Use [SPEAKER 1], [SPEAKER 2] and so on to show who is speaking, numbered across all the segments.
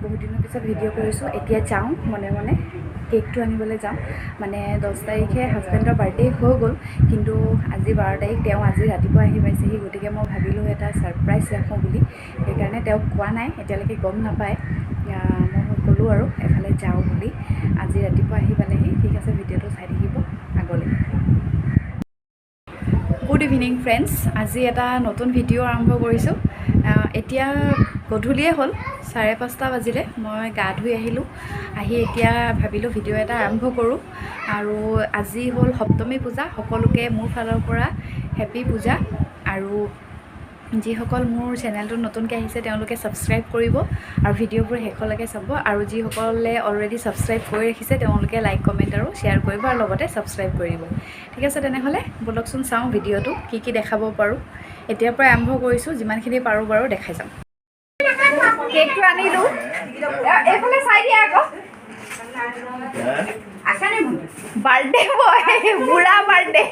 [SPEAKER 1] বহুত দিনৰ পিছত ভিডিঅ' কৰিছোঁ। এতিয়া যাওঁ মনে মনে কেকটো আনিবলৈ যাওঁ। মানে 10 তাৰিখে হাজবেণ্ডৰ বাৰ্থডে হৈ গ'ল, কিন্তু আজি 12 তাৰিখ। তেওঁ আজি ৰাতিপুৱা আহি পাইছেহি, গতিকে মই ভাবিলোঁ এটা ছাৰপ্ৰাইজ ৰাখোঁ বুলি। সেইকাৰণে তেওঁক কোৱা নাই, এতিয়ালৈকে গম নাপায়। মই ক'লোঁ আৰু এফালে যাওঁ বুলি। আজি ৰাতিপুৱা আহি পালেহি। ঠিক আছে, ভিডিঅ'টো চাই থাকিব আগলৈ। গুড ইভিনিং ফ্ৰেণ্ডছ, আজি এটা নতুন ভিডিঅ' আৰম্ভ কৰিছোঁ। এতিয়া গধূলিয়ে হ'ল, 5:30 বাজিলে। মই গা ধুই আহিলোঁ। আহি এতিয়া ভাবিলোঁ ভিডিঅ' এটা আৰম্ভ কৰোঁ। আৰু আজি হ'ল সপ্তমী পূজা। সকলোকে মোৰ ফালৰ পৰা হেপী পূজা। আৰু যিসকল মোৰ চেনেলটোত নতুনকৈ আহিছে তেওঁলোকে ছাবস্ক্ৰাইব কৰিব আৰু ভিডিঅ'বোৰ শেষলৈকে চাব। আৰু যিসকলে অলৰেডি ছাবস্ক্ৰাইব কৰি ৰাখিছে তেওঁলোকে লাইক, কমেণ্ট আৰু শ্বেয়াৰ কৰিব আৰু লগতে ছাবস্ক্ৰাইব কৰি দিব। ঠিক আছে, তেনেহ'লে ব'লকচোন চাওঁ ভিডিঅ'টো কি দেখাব পাৰোঁ। এতিয়াৰ পৰাই আৰম্ভ কৰিছোঁ, যিমানখিনি পাৰোঁ বাৰু দেখাই যাম। কেকটো আনিলোঁ, এইফালে চাই দিয়া আকৌ। বাৰ্থডে বয়, বুঢ়া বাৰ্থডে।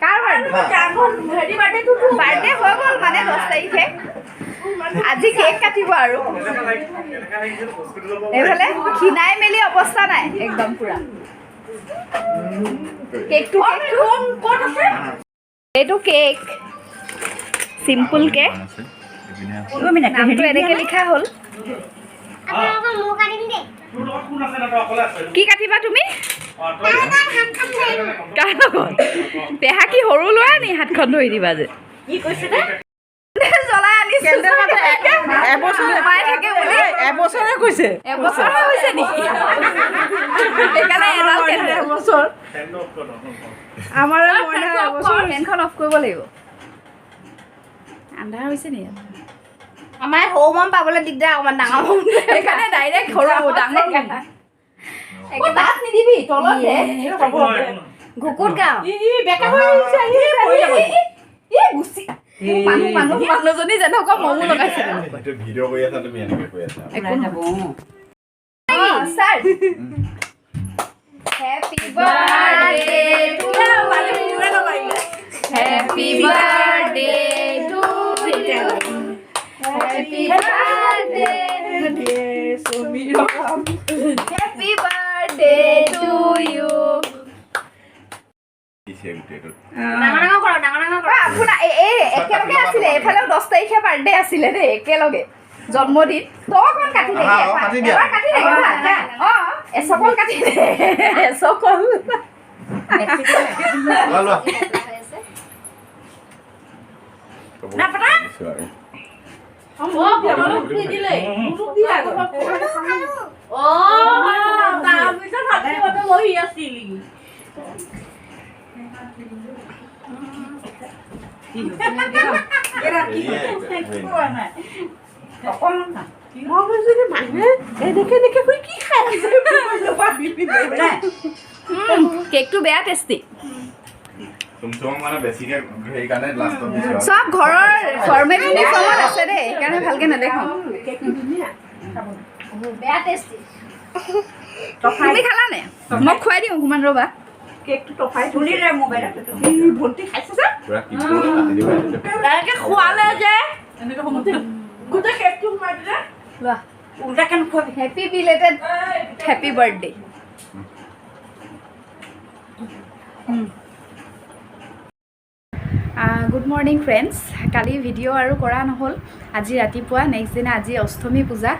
[SPEAKER 1] কাৰ বাৰ্থডে হৈ গ'ল মানে 10 তাৰিখে। আজি কেক কাটিব আৰু এইফালে খিনাই মেলি অৱস্থা নাই একদম পুৰা। কেকটো এইটো কেক চিম্পুল কেক। নামটো এনেকৈ লিখা হ'ল। কি কাটিবা তুমি? কাৰ লগত? পেহা কি সৰু ল'ৰা নি? হাতখন ধৰি দিবা যে। কি কৈছে দে? জ্বলাই আনিছো। এবছৰে কৈছে। এবছৰে হৈছে নেকি? সেইকাৰণে এবছৰ। আমাৰ ফেনখন অফ কৰিব লাগিব। আন্ধাৰ হৈছে নেকি? আমাৰ সৰু মম পাবলৈ দিগদাৰ, অকণমান ডাঙৰ মম। সেইকাৰণে ডাইৰেক্ট সৰু ডাঙৰ তাত নিদিবি, তলত ঘুকুত গাওঁ। মানুহজনী যেনেকুৱা মমো লগাইছে। Happy birthday to you, happy birthday to you, happy birthday dear Samir, happy birthday to you. আপোনাৰ একেলগে আছিলে, এইফালেও 10 তাৰিখে বাৰ্থডে আছিলে দেই, একেলগে জন্মদিন। তই অকণ কাটি দে, এবাৰ কাটি দে। এচকল কাটি দে, এচকল। কেকটো বেয়া টেষ্টি। চব ঘৰৰ ফৰ্মেল ইউনিফৰ্মত আছে দেই, সেইকাৰণে ভালকে নেদেখো। বেয়া টেষ্টি। তুমি খালানে? মই খুৱাই দিওঁ অকণমান, ৰ'বা। কেকটো টফাই তুলিলে মোবাইলত। ভণ্টি খাইছে যে খোৱালে যে এনেকৈ গোটেই কেকটো সোমাই দিলে। লোৱা উল্টা কেন খুৱাবি। Happy belated happy birthday. Good morning friends. কালি ভিডিঅ' আৰু কৰা নহ'ল। আজি ৰাতিপুৱা নেক্সট দিনা আজি অষ্টমী পূজা।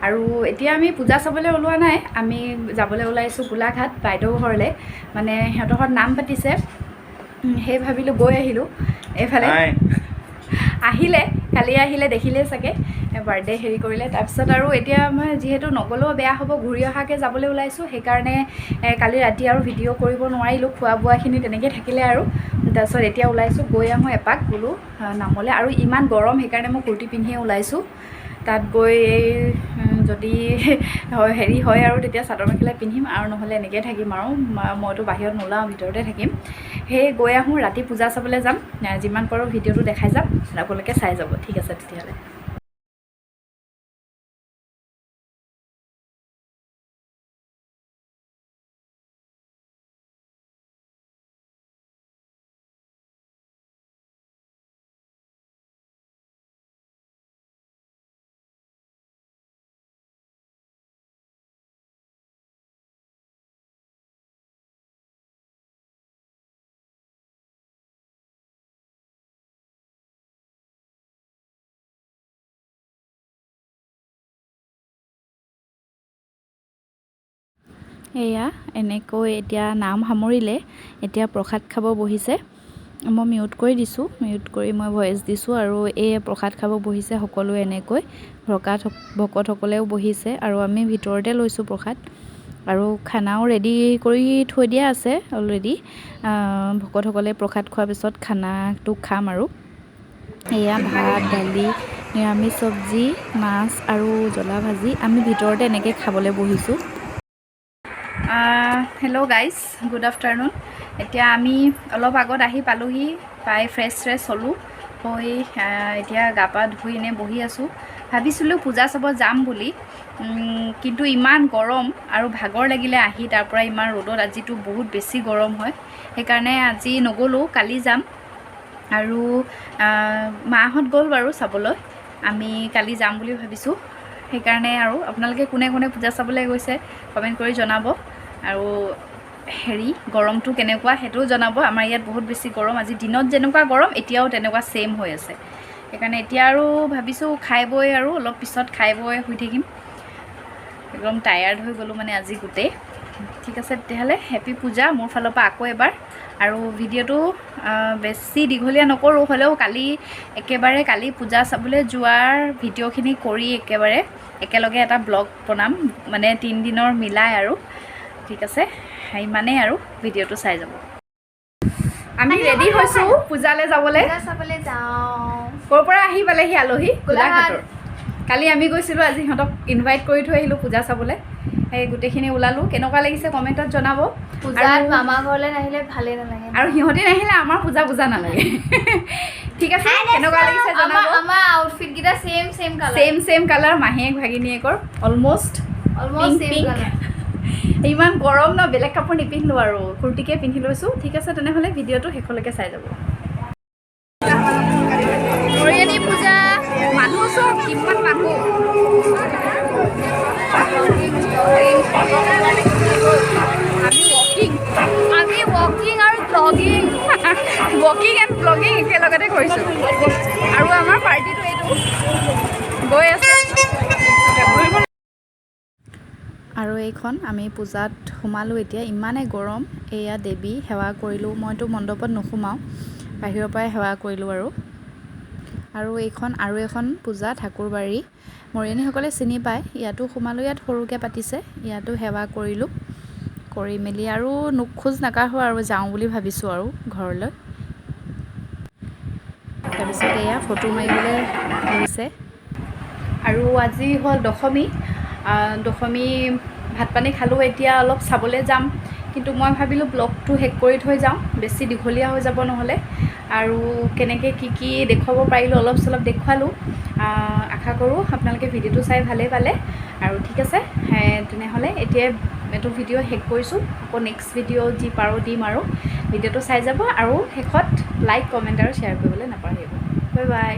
[SPEAKER 1] আৰু এতিয়া আমি পূজা চাবলৈ ওলোৱা নাই, আমি যাবলৈ ওলাইছোঁ গোলাঘাট বাইদেউ ঘৰলৈ। মানে সিহঁতৰ ঘৰত নাম পাতিছে, সেই ভাবিলোঁ গৈ আহিলোঁ। এইফালে আহিলে, কালি আহিলে, দেখিলে চাগে বাৰ্থডে হেৰি কৰিলে। তাৰপিছত আৰু এতিয়া মই যিহেতু নগ'লেও বেয়া হ'ব, ঘূৰি অহাকৈ যাবলৈ ওলাইছোঁ। সেইকাৰণে কালি ৰাতি আৰু ভিডিঅ' কৰিব নোৱাৰিলোঁ, খোৱা বোৱাখিনি তেনেকৈ থাকিলে আৰু। তাৰপিছত এতিয়া ওলাইছোঁ, গৈ আহোঁ এপাক বোলো নামলৈ। আৰু ইমান গৰম, সেইকাৰণে মই কুৰ্তি পিন্ধিয়ে ওলাইছোঁ। তাত গৈ যদি হেৰি হয় আৰু তেতিয়া চাদৰ মেখেলা পিন্ধিম, আৰু নহ'লে এনেকৈ থাকিম আৰু। মইতো বাহিৰত নোলাওঁ, ভিতৰতে থাকিম। সেই গৈ আহোঁ, ৰাতি পূজা চাবলৈ যাম। যিমান পাৰোঁ ভিডিঅ'টো দেখাই যাম, আপোনালোকে চাই যাব। ঠিক আছে তেতিয়াহ'লে। এয়া এনেকৈ এতিয়া নাম সামৰিলে, এতিয়া প্ৰসাদ খাব বহিছে। মই মিউট কৰি দিছোঁ, মিউট কৰি মই ভইচ দিছোঁ। আৰু এই প্ৰসাদ খাব বহিছে সকলোৱে এনেকৈ, ভকতসকলেও বহিছে আৰু আমি ভিতৰতে লৈছোঁ প্ৰসাদ। আৰু খানাও ৰেডি কৰি থৈ দিয়া আছে অলৰেডি। ভকতসকলে প্ৰসাদ খোৱাৰ পিছত খানাটো খাম আৰু। এয়া ভাত, দালি, নিৰামিষ চব্জি, মাছ আৰু জ্বলা ভাজি। আমি ভিতৰতে এনেকৈ খাবলৈ বহিছোঁ। Hello' guys, good afternoon. এতিয়া আমি অলপ আগত আহি পালোহি, পাই ফ্ৰেছ হ'লোঁ, হৈ এতিয়া গা পা ধুই এনেই বহি আছোঁ। ভাবিছিলোঁ পূজা চাব যাম বুলি, কিন্তু ইমান গৰম আৰু ভাগৰ লাগিলে আহি তাৰ পৰা ইমান ৰ'দত। আজিতো বহুত বেছি গৰম হয়, সেইকাৰণে আজি নগ'লোঁ, কালি যাম। আৰু মাহঁত গ'ল বাৰু চাবলৈ, আমি কালি যাম বুলি ভাবিছোঁ। সেইকাৰণে আৰু আপোনালোকে কোনে কোনে পূজা চাবলৈ গৈছে কমেণ্ট কৰি জনাব। আৰু গৰমটো কেনেকুৱা সেইটোও জনাব। আমাৰ ইয়াত বহুত বেছি গৰম, আজি দিনত যেনেকুৱা গৰম এতিয়াও তেনেকুৱা ছেইম হৈ আছে। সেইকাৰণে এতিয়া আৰু ভাবিছোঁ খাই বৈ আৰু অলপ পিছত খাই বৈ শুই থাকিম। একদম টায়াৰ্ড হৈ গ'লোঁ মানে আজি গোটেই। ঠিক আছে তেতিয়াহ'লে, হেপী পূজা মোৰ ফালৰ পৰা আকৌ এবাৰ। আৰু ভিডিঅ'টো বেছি দীঘলীয়া নকৰোঁ, হ'লেও কালি পূজা চাবলৈ যোৱাৰ ভিডিঅ'খিনি কৰি একেলগে এটা ব্লগ বনাম, মানে 3 দিনৰ মিলাই আৰু। ঠিক আছে, ইমানেই আৰু, ভিডিঅ'টো চাই যাব। আমি ৰেডি হৈছোঁ পূজালৈ যাবলৈ। ক'ৰ পৰা আহি পালেহি আলহী? গোলাঘাটৰ। কালি আমি গৈছিলোঁ, আজি সিহঁতক ইনভাইট কৰি থৈ আহিলোঁ পূজা চাবলৈ। সেই গোটেইখিনি ওলালোঁ। কেনেকুৱা লাগিছে কমেণ্টত জনাব।
[SPEAKER 2] পূজাত মামা ঘৰলৈ নাহিলে ভালেই নালাগে,
[SPEAKER 1] আৰু সিহঁতি নাহিলে আমাৰ পূজা নালাগে। ঠিক আছে, কেনেকুৱা লাগিছে জনাব।
[SPEAKER 2] আমাৰ আউটফিট কেইটা
[SPEAKER 1] ছেম কালাৰ, মাহীয়েক ভাগিনীয়েকৰ অলমষ্ট
[SPEAKER 2] ছেম কালাৰ।
[SPEAKER 1] ইমান গৰম ন, বেলেগ কাপোৰ নিপিন্ধিলোঁ আৰু কুৰ্তিকে পিন্ধি লৈছোঁ। ঠিক আছে তেনেহ'লে ভিডিঅ'টো শেষলৈকে চাই যাব। মৰিয়নি পূজা, মানুহ চব কিমান মানুহ। আমি ৱকিং আৰু ব্লগিং এণ্ড ব্লগিং একেলগতে কৰিছোঁ। আৰু আমাৰ পাৰ্টিটো এইটো গৈ আছে। আৰু এইখন আমি পূজাত সোমালোঁ এতিয়া, ইমানেই গৰম। এয়া দেৱী সেৱা কৰিলোঁ, মইতো মণ্ডপত নোসোমাওঁ, বাহিৰৰ পৰাই সেৱা কৰিলোঁ আৰু এইখন আৰু এখন পূজা ঠাকুৰবাৰী, মৰিয়নীসকলে চিনি পায়। ইয়াতো সোমালোঁ, ইয়াত সৰুকৈ পাতিছে, ইয়াতো সেৱা কৰিলোঁ। কৰি মেলি আৰু খোজ নাকাঢ়োঁ আৰু যাওঁ বুলি ভাবিছোঁ আৰু ঘৰলৈ। তাৰপিছত এয়া ফটো মাৰিবলৈ লৈছে। আৰু আজি হ'ল দশমী। ভাত পানী খালোঁ, এতিয়া অলপ চাবলৈ যাম। কিন্তু মই ভাবিলোঁ ব্লগটো শেষ কৰি থৈ যাওঁ, বেছি দীঘলীয়া হৈ যাব নহ'লে। আৰু কেনেকৈ কি দেখুৱাব পাৰিলোঁ অলপ চলপ দেখুৱালোঁ। আশা কৰোঁ আপোনালোকে ভিডিঅ'টো চাই ভালেই পালে। আৰু ঠিক আছে তেনেহ'লে এতিয়া এইটো ভিডিঅ' শেষ কৰিছোঁ। আকৌ নেক্সট ভিডিঅ' যি পাৰোঁ দিম আৰু। ভিডিঅ'টো চাই যাব আৰু শেষত লাইক, কমেণ্ট আৰু শ্বেয়াৰ কৰিবলৈ নাপাহৰিব। Bye bye.